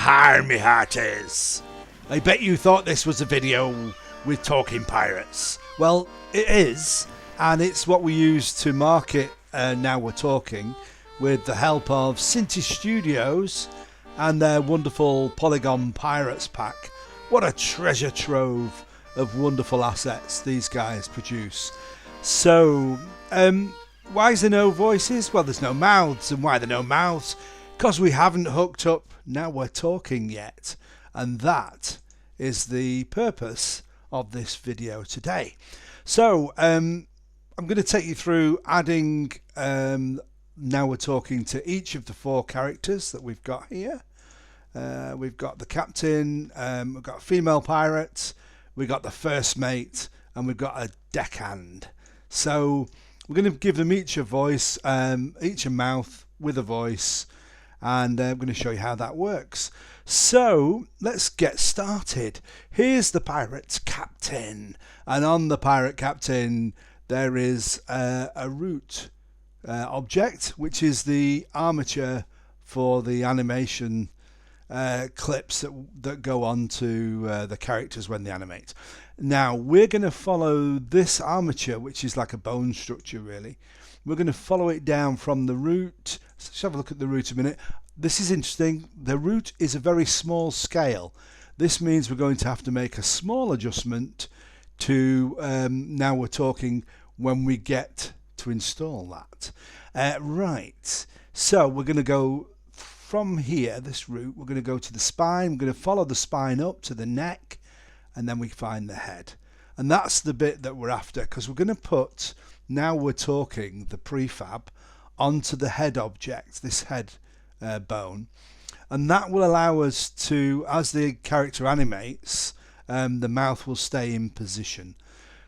Hi, me hearties. I bet you thought this was a video with talking pirates. Well, it is, and it's what we use to market Now We're Talking with the help of Cinti Studios and their wonderful Polygon Pirates pack. What a treasure trove of wonderful assets these guys produce. So, why is there no voices? Well, there's no mouths. And why are there no mouths? Because we haven't hooked up Now We're Talking yet. And that is the purpose of this video today. So, I'm going to take you through adding Now We're Talking to each of the 4 characters that we've got here. We've got the captain, we've got a female pirate, we've got the first mate, and we've got a deckhand. So we're going to give them each a voice, each a mouth with a voice, and I'm going to show you how that works. So let's get started. Here's the pirate captain, and on the pirate captain there is a root object, which is the armature for the animation clips that go on to the characters when they animate. Now we're going to follow this armature, which is like a bone structure really. We're going to follow it down from the root. Let's have a look at the root a minute. This is interesting. The root is a very small scale. This means we're going to have to make a small adjustment to Now We're Talking when we get to install that. Right, so we're going to go from here, this root, we're going to go to the spine. We're going to follow the spine up to the neck, and then we find the head. And that's the bit that we're after, because we're going to put Now We're Talking, the prefab, onto the head object, this head bone. And that will allow us to, as the character animates, the mouth will stay in position.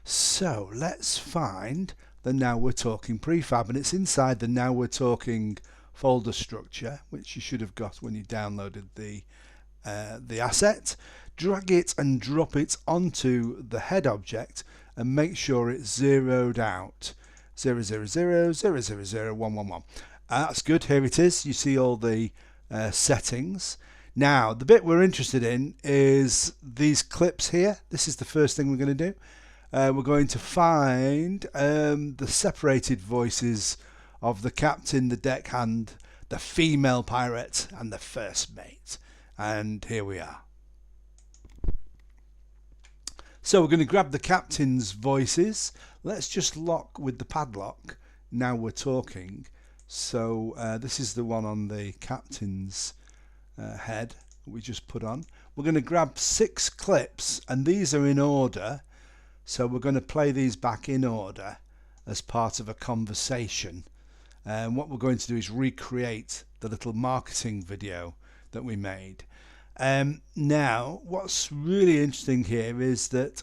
So let's find the Now We're Talking prefab, and it's inside the Now We're Talking folder structure, which you should have got when you downloaded the asset. Drag it and drop it onto the head object and make sure it's zeroed out. 000 000 111. That's good. Here it is. You see all the settings. Now the bit we're interested in is these clips here. This is the first thing we're going to do. We're going to find the separated voices of the captain, the deckhand, the female pirate, and the first mate. And here we are. So we're going to grab the captain's voices. Let's just lock with the padlock. Now We're Talking. So this is the one on the captain's head we just put on. We're going to grab 6 clips, and these are in order. So we're going to play these back in order as part of a conversation. And what we're going to do is recreate the little marketing video that we made. Now what's really interesting here is that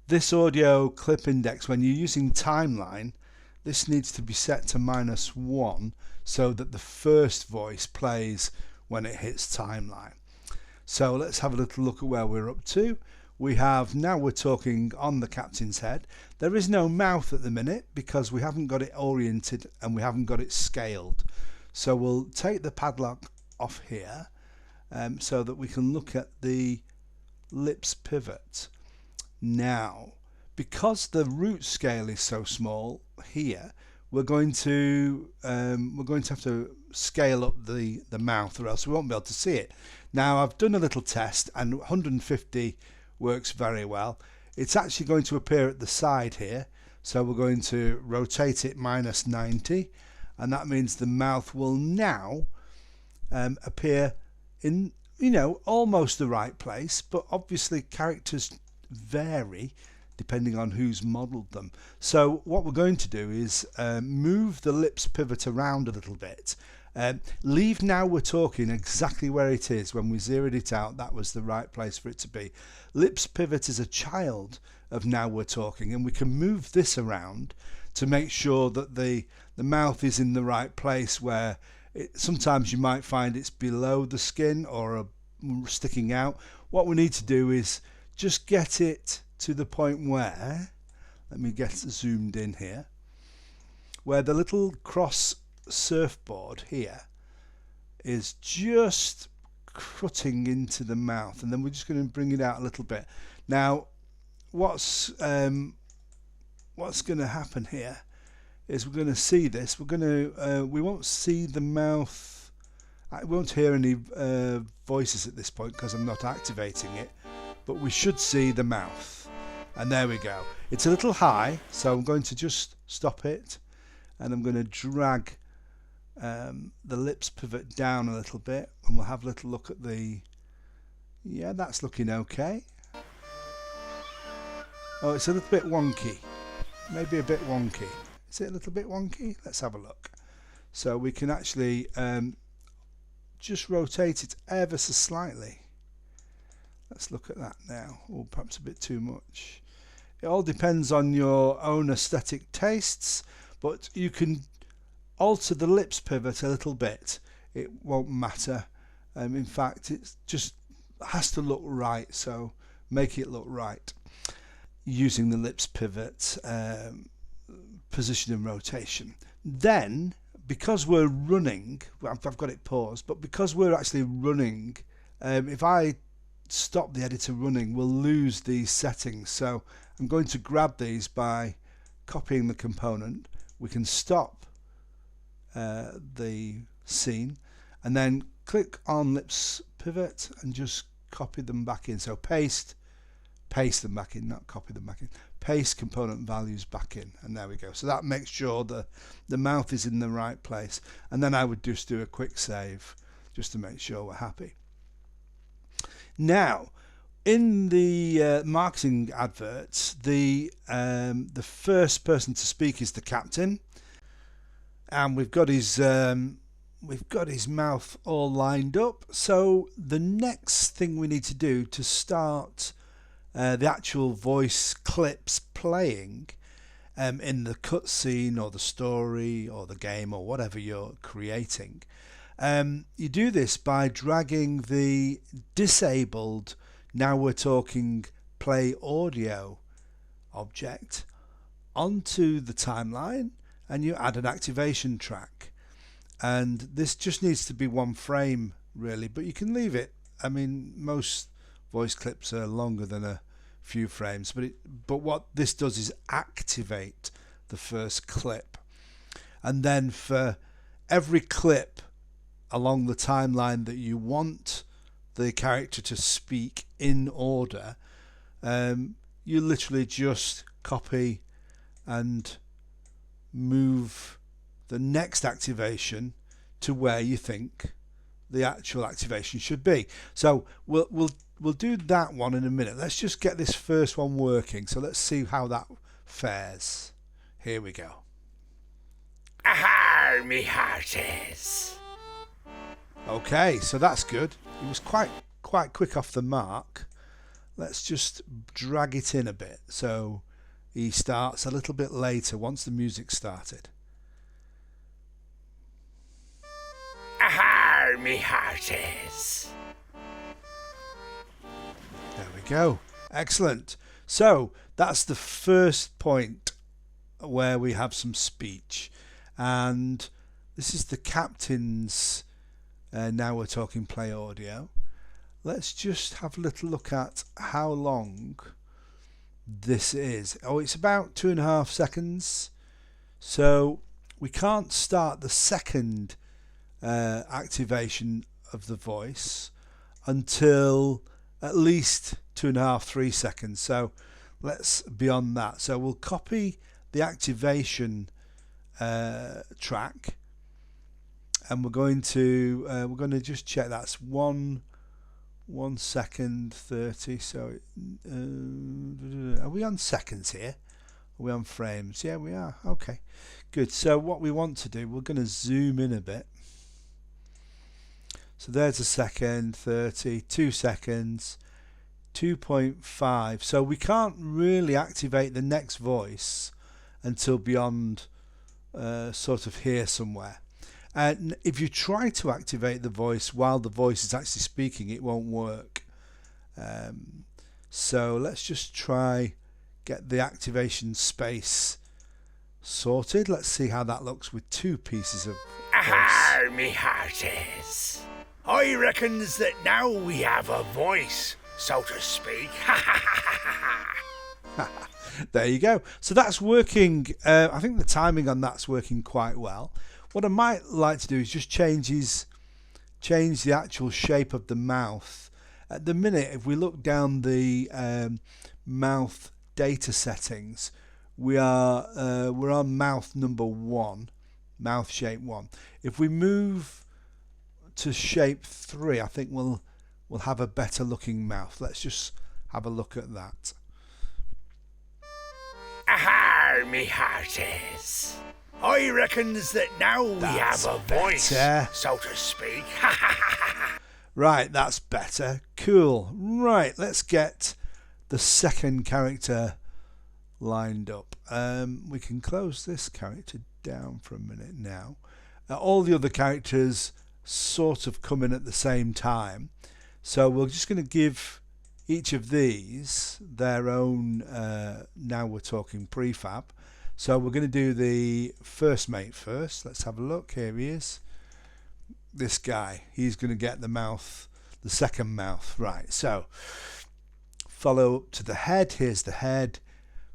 this audio clip index, when you're using timeline, this needs to be set to -1 so that the first voice plays when it hits timeline. So let's have a little look at where we're up to. We have Now We're Talking on the captain's head. There is no mouth at the minute because we haven't got it oriented and we haven't got it scaled. So we'll take the padlock off here so that we can look at the lips pivot. Now, because the root scale is so small here, we're going to have to scale up the mouth, or else we won't be able to see it. Now I've done a little test, and 150 works very well. It's actually going to appear at the side here, so we're going to rotate it -90, and that means the mouth will now appear in, you know, almost the right place, but obviously characters vary depending on who's modeled them. So what we're going to do is move the lips pivot around a little bit. Leave Now We're Talking exactly where it is. When we zeroed it out, that was the right place for it to be. Lips pivot is a child of Now We're Talking, and we can move this around to make sure that the mouth is in the right place, where sometimes you might find it's below the skin or sticking out. What we need to do is just get it to the point where, let me get zoomed in here, where the little cross surfboard here is just cutting into the mouth, and then we're just going to bring it out a little bit. Now, what's going to happen here is we're going to see this. We won't see the mouth. I won't hear any voices at this point because I'm not activating it, but we should see the mouth. And there we go. It's a little high, so I'm going to just stop it, and I'm going to drag the lips pivot down a little bit, and we'll have a little look at the. Yeah, that's looking okay. Oh, it's a little bit wonky. Maybe a bit wonky. Is it a little bit wonky? Let's have a look. So we can actually just rotate it ever so slightly. Let's look at that now. Or perhaps a bit too much. It all depends on your own aesthetic tastes, but you can alter the lips pivot a little bit. It won't matter. In fact, it just has to look right, so make it look right using the lips pivot position and rotation. Then, because we're running, I've got it paused, but because we're actually running, if I stop the editor running, we'll lose these settings. So I'm going to grab these by copying the component. We can stop the scene and then click on lips pivot and just copy them back in. So paste them back in, not copy them back in. Paste component values back in, and there we go. So that makes sure the mouth is in the right place, and then I would just do a quick save just to make sure we're happy. Now, in the marketing adverts, the first person to speak is the captain, and we've got his mouth all lined up. So the next thing we need to do to start the actual voice clips playing in the cutscene or the story or the game or whatever you're creating, you do this by dragging the disabled Now We're Talking Play Audio object onto the timeline, and you add an activation track. And this just needs to be one frame really, but you can leave it. I mean, most voice clips are longer than a few frames, but what this does is activate the first clip, and then for every clip along the timeline that you want the character to speak in order, you literally just copy and move the next activation to where you think the actual activation should be. So we'll do that one in a minute. Let's just get this first one working. So let's see how that fares. Here we go. Aha, me hearties. Okay, so that's good. It was quite quick off the mark. Let's just drag it in a bit so he starts a little bit later once the music started. Aha, me hearties. There we go. Excellent. So that's the first point where we have some speech, and this is the captain's Now We're Talking Play Audio. Let's just have a little look at how long this is. Oh, it's about 2.5 seconds. So we can't start the second activation of the voice until at least 2.5-3 seconds. So let's beyond that. So we'll copy the activation track, and we're going to just check that's 1 second 30. So are we on seconds here? Are we on frames? Yeah, we are. Okay, good. So what we want to do, we're going to zoom in a bit. So there's a second 30, 2 seconds, 2.5. So we can't really activate the next voice until beyond sort of here somewhere. And if you try to activate the voice while the voice is actually speaking, it won't work. So let's just try get the activation space sorted. Let's see how that looks with 2 pieces of voice. Aha, me hearties. I reckons that now we have a voice, so to speak. There you go. So that's working. I think the timing on that's working quite well. What I might like to do is just change the actual shape of the mouth. At the minute, if we look down the mouth data settings, we're on mouth number 1, mouth shape 1. If we move to shape 3, I think we'll have a better looking mouth. Let's just have a look at that. Aha, me hearties. I reckons that now we have a voice, better. so to speak. Right, that's better. Cool. Right, let's get the second character lined up. We can close this character down for a minute now. All the other characters sort of come in at the same time, so we're just going to give each of these their own now we're talking prefab. So we're going to do the first mate first. Let's have a look. Here he is. This guy, he's going to get the mouth, the second mouth. Right, so follow up to the head. Here's the head.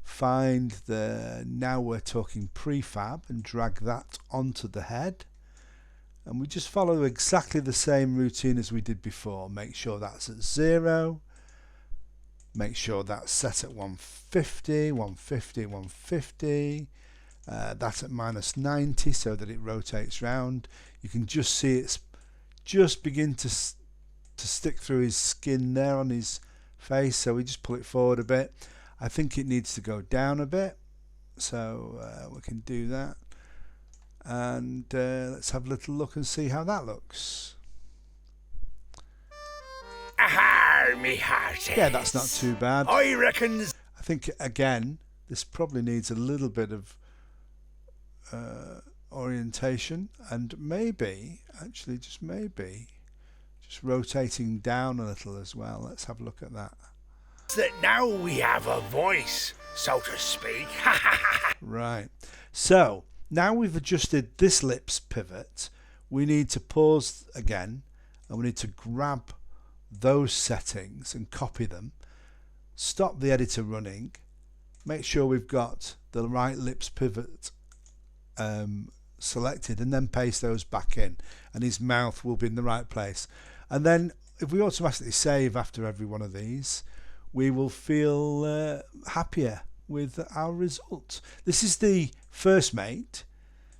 Find the now we're talking prefab and drag that onto the head. And we just follow exactly the same routine as we did before. Make sure that's at 0. Make sure that's set at 150, 150, 150. That's at -90 so that it rotates round. You can just see it's just begin to stick through his skin there on his face, so we just pull it forward a bit. I think it needs to go down a bit, so we can do that. And let's have a little look and see how that looks. Aha, me hearties. Yeah, that's not too bad. I reckons. I think again this probably needs a little bit of orientation, and maybe actually just rotating down a little as well. Let's have a look at that. That now we have a voice, so to speak. Right, so now we've adjusted this lips pivot, we need to pause again and we need to grab those settings and copy them, stop the editor running, make sure we've got the right lips pivot selected, and then paste those back in, and his mouth will be in the right place. And then if we automatically save after every one of these, we will feel happier with our result. This is the first mate,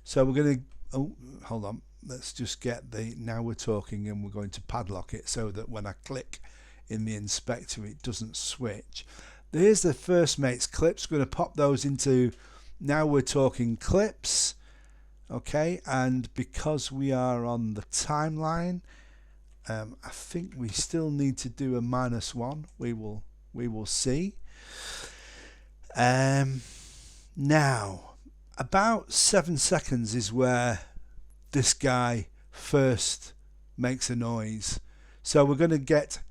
so we're going to hold on, let's just get the now we're talking, and we're going to padlock it so that when I click in the inspector it doesn't switch. Here's the first mate's clips. We're going to pop those into now we're talking clips. Okay, and because we are on the timeline, I think we still need to do a -1. We will see. Now about 7 seconds is where this guy first makes a noise, so we're going to get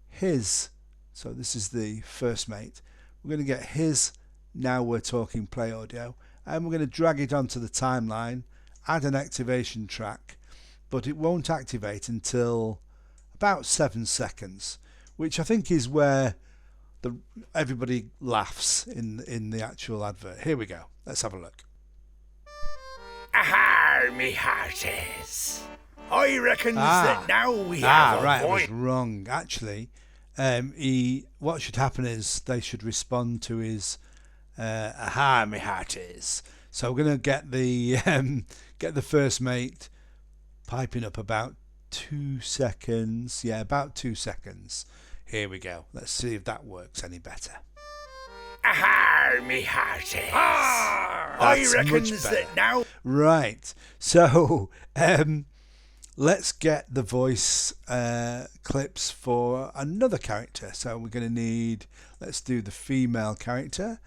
his, so this is the first mate, we're going to get his now we're talking play audio, and we're going to drag it onto the timeline, add an activation track, but it won't activate until about 7 seconds, which I think is where everybody laughs in the actual advert. Here we go, let's have a look. Aha, me hearties. I reckons that now we have a right, voice. I was wrong. Actually, what should happen is they should respond to his aha, me hearties. So we're going to get the first mate piping up about 2 seconds. Yeah, about 2 seconds. Here we go. Let's see if that works any better. Aha, me hearties. I reckons that now. Right. So let's get the voice clips for another character. So we're going to need, let's do the female character.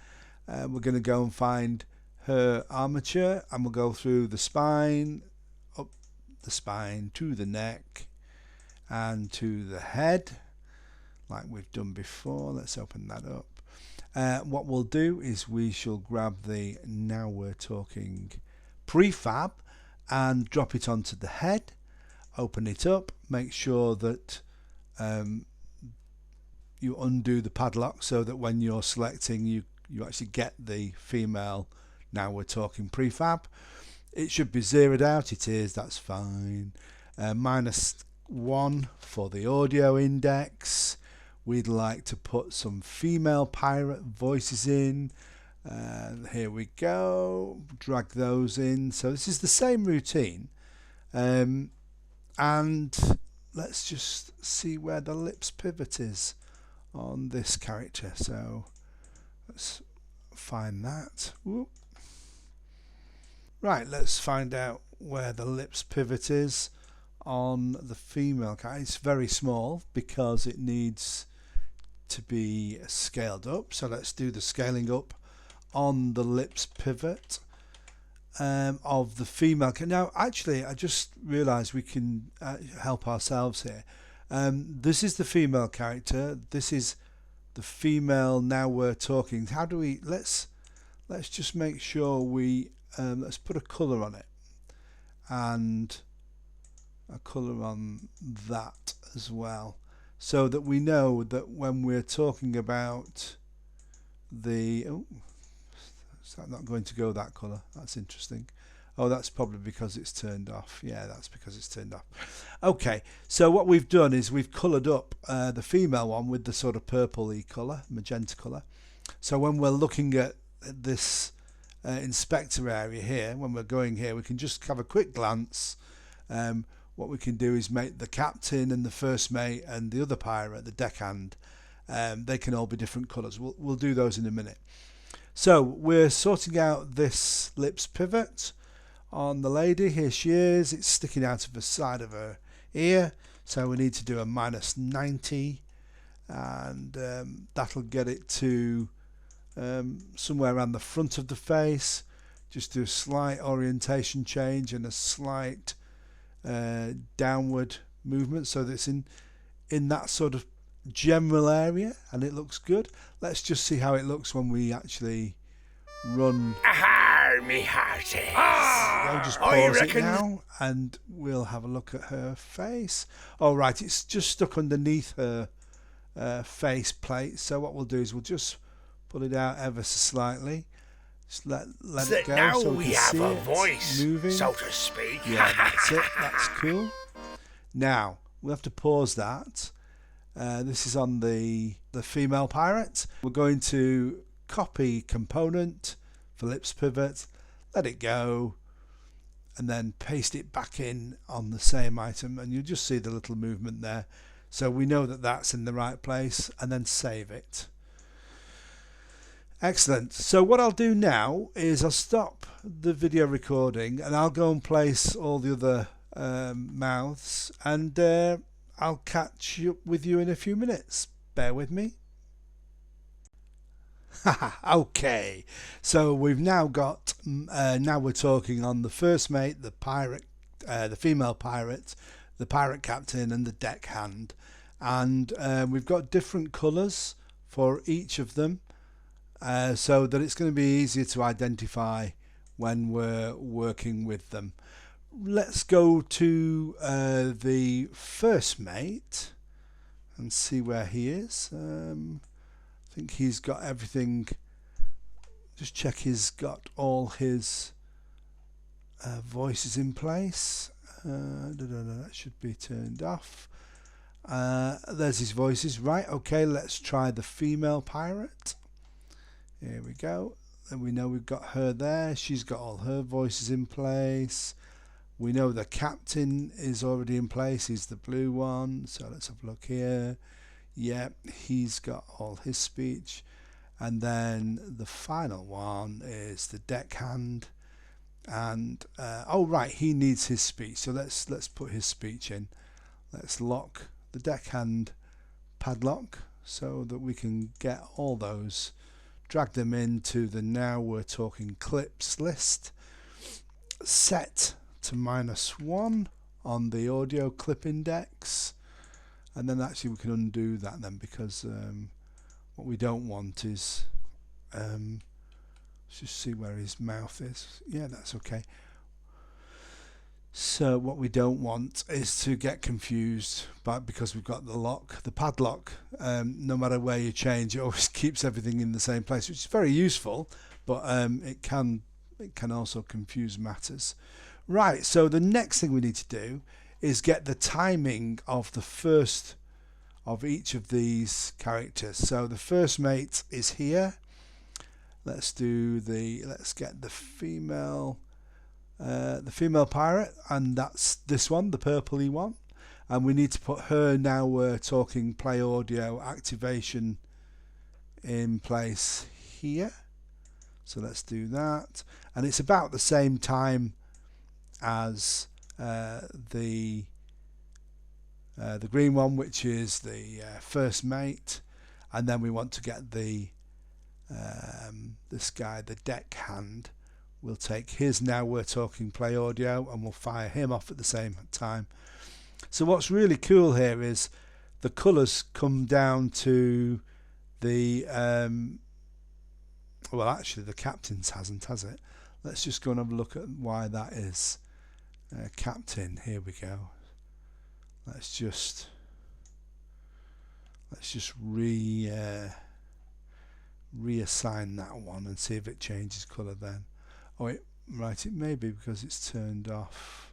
We're going to go and find her armature, and we'll go through the spine, up the spine to the neck and to the head like we've done before. Let's open that up. What we'll do is we shall grab the now we're talking prefab and drop it onto the head. open it up, make sure that you undo the padlock so that when you're selecting you actually get the female Now We're Talking prefab. It should be zeroed out, it is, that's fine. -1 for the audio index. We'd like to put some female pirate voices in. Here we go, drag those in. So this is the same routine, and let's just see where the lips pivot is on this character. So let's find that. Whoop. Right, let's find out where the lips pivot is on the female character. It's very small because it needs to be scaled up, so let's do the scaling up on the lips pivot of the female. Now actually I just realized we can help ourselves here. This is the female character, this is the female Now We're Talking. How do we, let's just make sure we let's put a color on it and a color on that as well, so that we know that when we're talking about the is that not going to go that color? That's interesting. Oh, that's probably because it's turned off. Yeah, that's because it's turned off. Okay, so what we've done is we've colored up the female one with the sort of purpley color, magenta color. So when we're looking at this inspector area here, when we're going here, we can just have a quick glance. What we can do is make the captain and the first mate and the other pirate, the deckhand, they can all be different colors. We'll do those in a minute. So we're sorting out this lips pivot on the lady. Here she is. It's sticking out of the side of her ear, so we need to do a -90, and that'll get it to somewhere around the front of the face. Just do a slight orientation change and a slight downward movement so that it's in that sort of general area, and it looks good. Let's just see how it looks when we actually run. Aha, me hearties. I'll just pause it now and we'll have a look at her face. All right, it's just stuck underneath her face plate, so what we'll do is we'll just pull it out ever so slightly. Just let it go. Now so we can have see a it voice, moving, so to speak. Yeah, that's it. That's cool. Now we'll have to pause that. This is on the female pirate. We're going to copy component for lips pivot, let it go, and then paste it back in on the same item, and you'll just see the little movement there. So we know that that's in the right place, and then save it. Excellent. So what I'll do now is I'll stop the video recording and I'll go and place all the other mouths, and I'll catch up with you in a few minutes. Bear with me. Okay, so we've now got Now We're Talking on the first mate, the pirate, the female pirate, the pirate captain, and the deckhand, and we've got different colours for each of them, so that it's going to be easier to identify when we're working with them. Let's go to the first mate and see where he is. I think he's got everything. Just check he's got all his voices in place. That should be turned off. There's his voices. Right, okay, let's try the female pirate. Here we go. And we know we've got her there. She's got all her voices in place. We know the captain is already in place. He's the blue one. So let's have a look here. Yeah, he's got all his speech. And then the final one is the deckhand. And oh right, he needs his speech. So let's put his speech in. Let's lock the deckhand padlock so that we can get all those, drag them into the Now We're Talking clips list. Set to -1 on the audio clip index. And then actually we can undo that then, because what we don't want is let's just see where his mouth is. Yeah, that's okay. So what we don't want is to get confused, but because we've got the padlock, no matter where you change, it always keeps everything in the same place, which is very useful, but it can also confuse matters. Right, so the next thing we need to do is get the timing of the first of each of these characters. So the first mate is here. Let's get the female pirate, and that's this one, the purpley one, and we need to put her now we're talking play audio activation in place here. So let's do that, and it's about the same time as the green one, which is the first mate, and then we want to get this guy, the deckhand. We'll take his now we're talking play audio and we'll fire him off at the same time. So what's really cool here is the colours come down to the well, actually the captain's hasn't, has it? Let's just go and have a look at why that is. Captain, here we go. Let's just reassign that one and see if it changes colour then. Oh, it may be because it's turned off.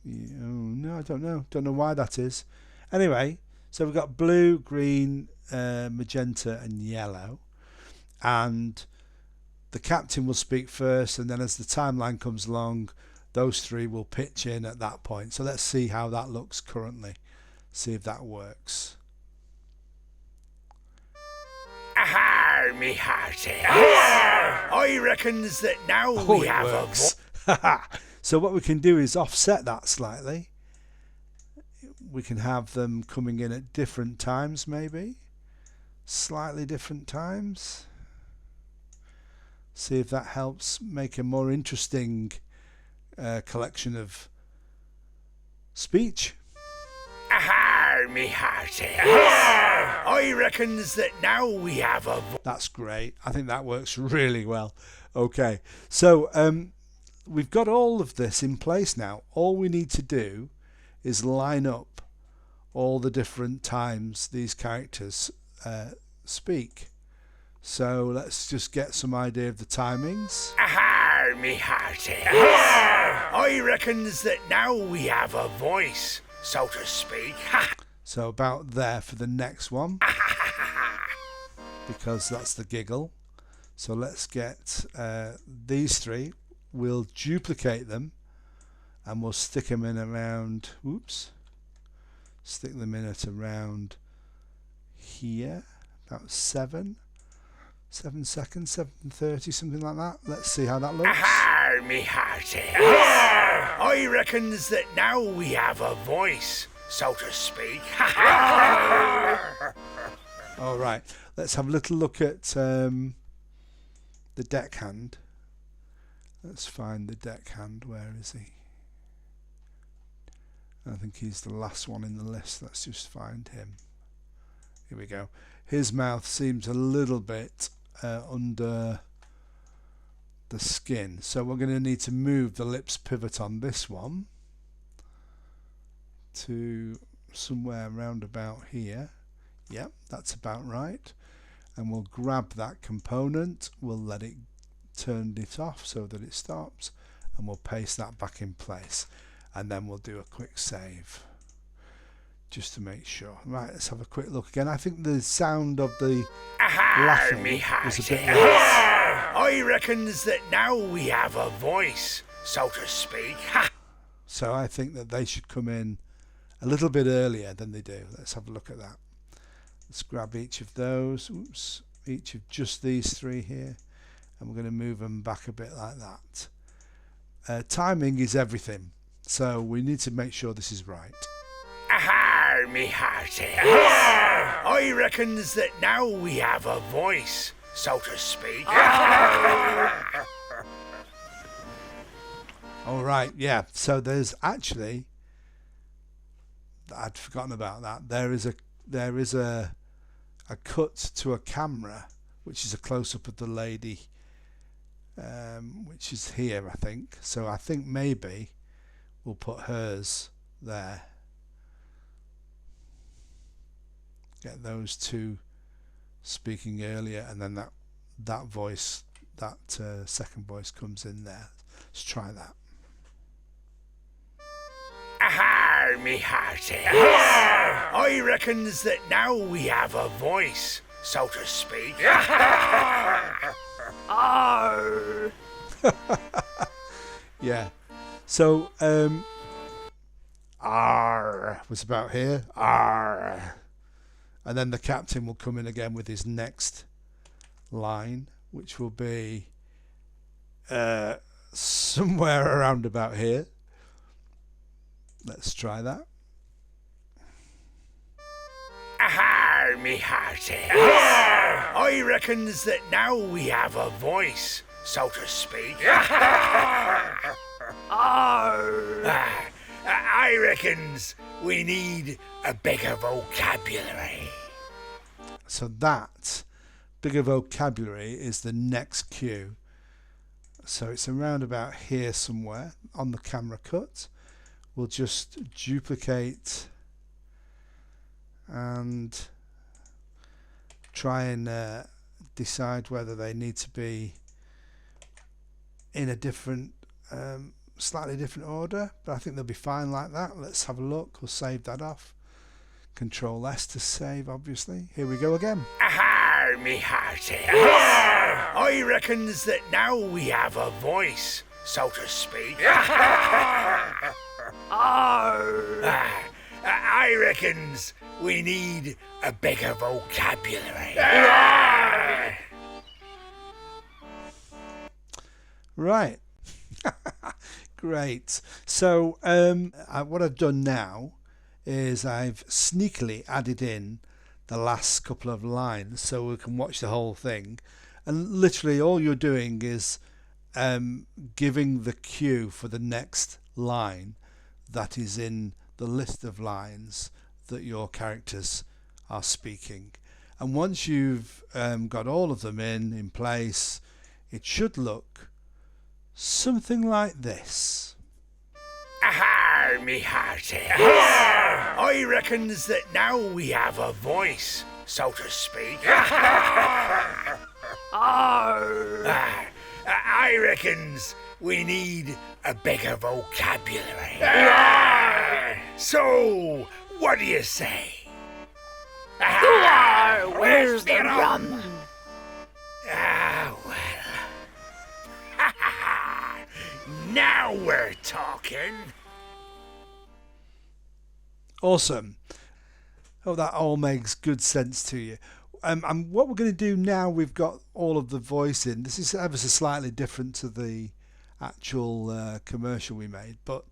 Yeah, oh, no, I don't know why that is. Anyway, so we've got blue, green, magenta and yellow, and the captain will speak first, and then as the timeline comes along, those three will pitch in at that point. So let's see how that looks currently, see if that works. Aha, me hearty. I reckons that now we have works. So what we can do is offset that slightly. We can have them coming in at different times, maybe slightly different times. See if that helps make a more interesting collection of speech. Aha, me hearty. I reckons that now we have a... That's great. I think that works really well. Okay, so we've got all of this in place now. All we need to do is line up all the different times these characters speak. So let's just get some idea of the timings. Aha, me hearty. I reckons that now we have a voice, so to speak. So about there for the next one, because that's the giggle. So let's get these three. We'll duplicate them and we'll stick them in around, stick them in at around here, about 7 seconds, 7:30, something like that. Let's see how that looks. Aha, me hearty. I reckons that now we have a voice, so to speak. All right, let's have a little look at the deckhand. Let's find the deckhand. Where is he? I think he's the last one in the list. Let's just find him. Here we go. His mouth seems a little bit under the skin, so we're going to need to move the lips pivot on this one to somewhere around about here. Yep, that's about right. And we'll grab that component, we'll let it turn it off so that it stops, and we'll paste that back in place, and then we'll do a quick save just to make sure. Right, let's have a quick look again. I think the sound of the laughing was a bit less. I reckons that now we have a voice, so to speak. So I think that they should come in a little bit earlier than they do. Let's have a look at that. Let's grab each of those, each of just these three here, and we're going to move them back a bit like that. Timing is everything, so we need to make sure this is right. Aha, me hearty. I reckons that now we have a voice, so to speak. All right, yeah. So there's actually, I'd forgotten about that. There is a cut to a camera, which is a close up of the lady which is here, I think. So I think maybe we'll put hers there. Get those two speaking earlier, and then that voice, that second voice comes in there. Let's try that. Aha, me hearty. I reckons that now we have a voice, so to speak. Arr. Yeah. So R was about here. R. And then the captain will come in again with his next line, which will be somewhere around about here. Let's try that. Aha, me hearty. I reckons that now we have a voice, so to speak. Arr. I reckons we need a bigger vocabulary. So that bigger vocabulary is the next cue. So it's around about here somewhere on the camera cut. We'll just duplicate and try and decide whether they need to be in a different slightly different order, but I think they'll be fine like that. Let's have a look. We'll save that off. Control S to save, obviously. Here we go again. Aha, me hearty. I reckons that now we have a voice, so to speak. Arr. I reckons we need a bigger vocabulary. Right. Great. So what I've done now is I've sneakily added in the last couple of lines so we can watch the whole thing, and literally all you're doing is giving the cue for the next line that is in the list of lines that your characters are speaking. And once you've got all of them in place, it should look something like this. Aha, me hearty. I reckons that now we have a voice, so to speak. Arr. I reckons we need a bigger vocabulary. So, what do you say? Where's the rum? Well. Now we're talking. Awesome. Oh, that all makes good sense to you. And what we're going to do now, we've got all of the voice in. This is ever so slightly different to the actual commercial we made. But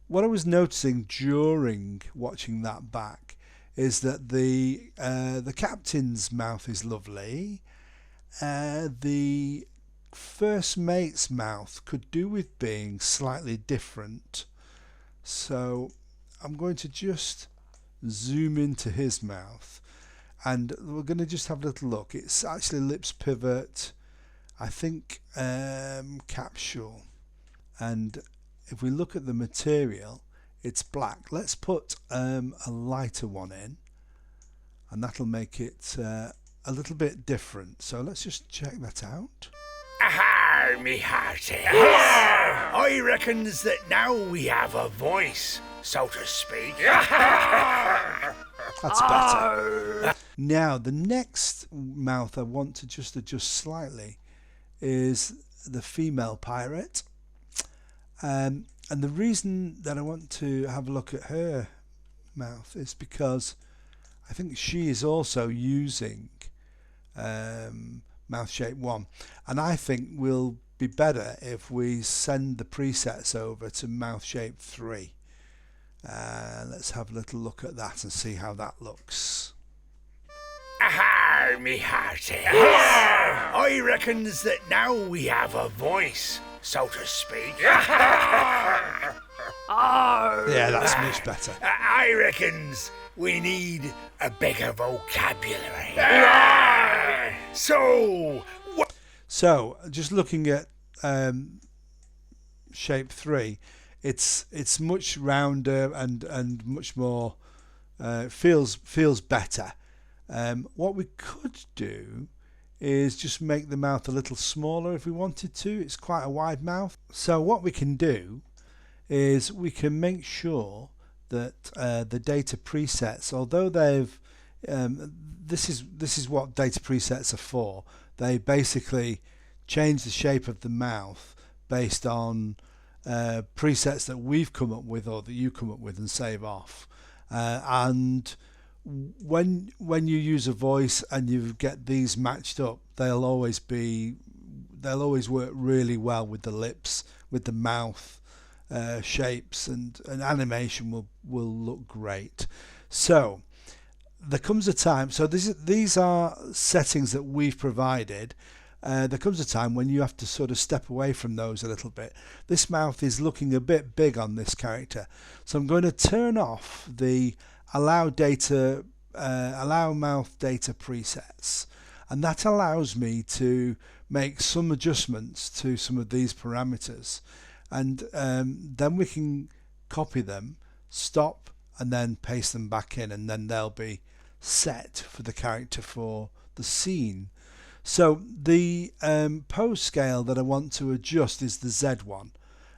what I was noticing during watching that back is that the captain's mouth is lovely. The first mate's mouth could do with being slightly different. So I'm going to just zoom into his mouth, and we're going to just have a little look. It's actually lips pivot, I think capsule, and if we look at the material, it's black. Let's put a lighter one in, and that'll make it a little bit different. So let's just check that out. Aha, me hearty. I reckons that now we have a voice, so to speak. That's better. Now the next mouth I want to just adjust slightly is the female pirate, and the reason that I want to have a look at her mouth is because I think she is also using mouth shape 1, and I think we'll be better if we send the presets over to mouth shape 3. Let's have a little look at that and see how that looks. Aha, me hearty. I reckons that now we have a voice, so to speak. Arr. Yeah, that's much better. I reckons we need a bigger vocabulary. So, So just looking at shape 3, it's much rounder and much more feels better. What we could do is just make the mouth a little smaller if we wanted to. It's quite a wide mouth. So what we can do is we can make sure that the data presets, although they've this is what data presets are for. They basically change the shape of the mouth based on presets that we've come up with or that you come up with and save off. And when you use a voice and you get these matched up, they'll always work really well with the lips, with the mouth shapes, and animation will look great. So there comes a time, so these are settings that we've provided. There comes a time when you have to sort of step away from those a little bit. This mouth is looking a bit big on this character, so I'm going to turn off the allow mouth data presets, and that allows me to make some adjustments to some of these parameters, and then we can copy them, stop, and then paste them back in, and then they'll be set for the character for the scene. So the pose scale that I want to adjust is the Z one,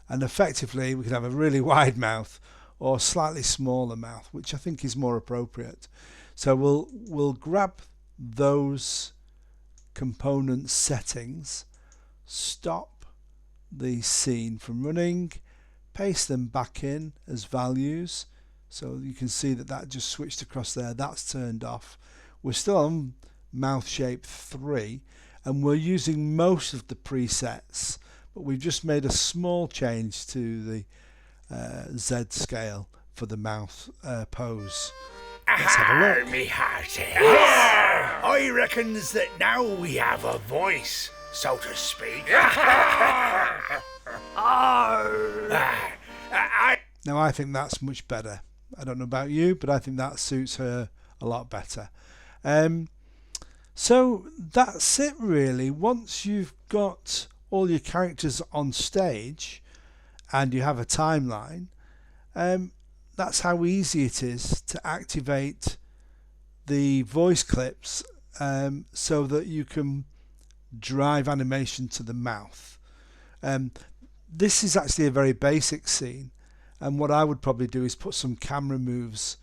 and effectively we can have a really wide mouth or slightly smaller mouth, which I think is more appropriate. So we'll grab those component settings, stop the scene from running, paste them back in as values. So you can see that just switched across there. That's turned off. We're still on mouth shape 3, and we're using most of the presets, but we've just made a small change to the Z scale for the mouth pose. Let's have a look. Me hearty. I reckons that now we have a voice, so to speak. Now I think that's much better. I don't know about you, but I think that suits her a lot better. So that's it really. Once you've got all your characters on stage and you have a timeline, that's how easy it is to activate the voice clips so that you can drive animation to the mouth. This is actually a very basic scene, and what I would probably do is put some camera moves,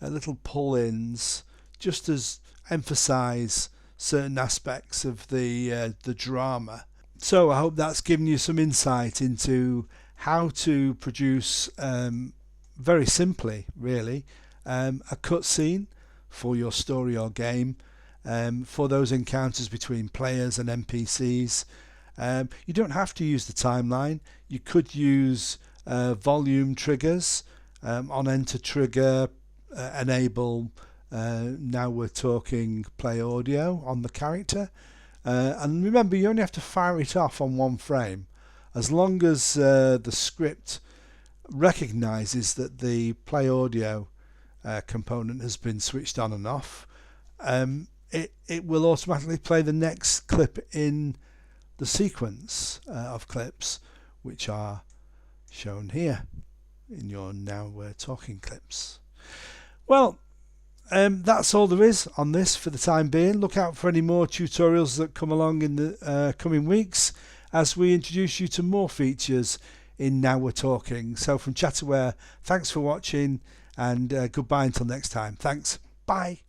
little pull-ins, just as emphasize certain aspects of the drama. So I hope that's given you some insight into how to produce very simply really a cutscene for your story or game, for those encounters between players and NPCs. You don't have to use the timeline. You could use volume triggers, on enter trigger, enable now we're talking play audio on the character, and remember you only have to fire it off on one frame. As long as the script recognizes that the play audio component has been switched on and off, it will automatically play the next clip in the sequence of clips which are shown here in your now we're talking clips. Well, that's all there is on this for the time being. Look out for any more tutorials that come along in the coming weeks as we introduce you to more features in Now We're Talking. So from Chatterware, thanks for watching, and goodbye until next time. Thanks. Bye.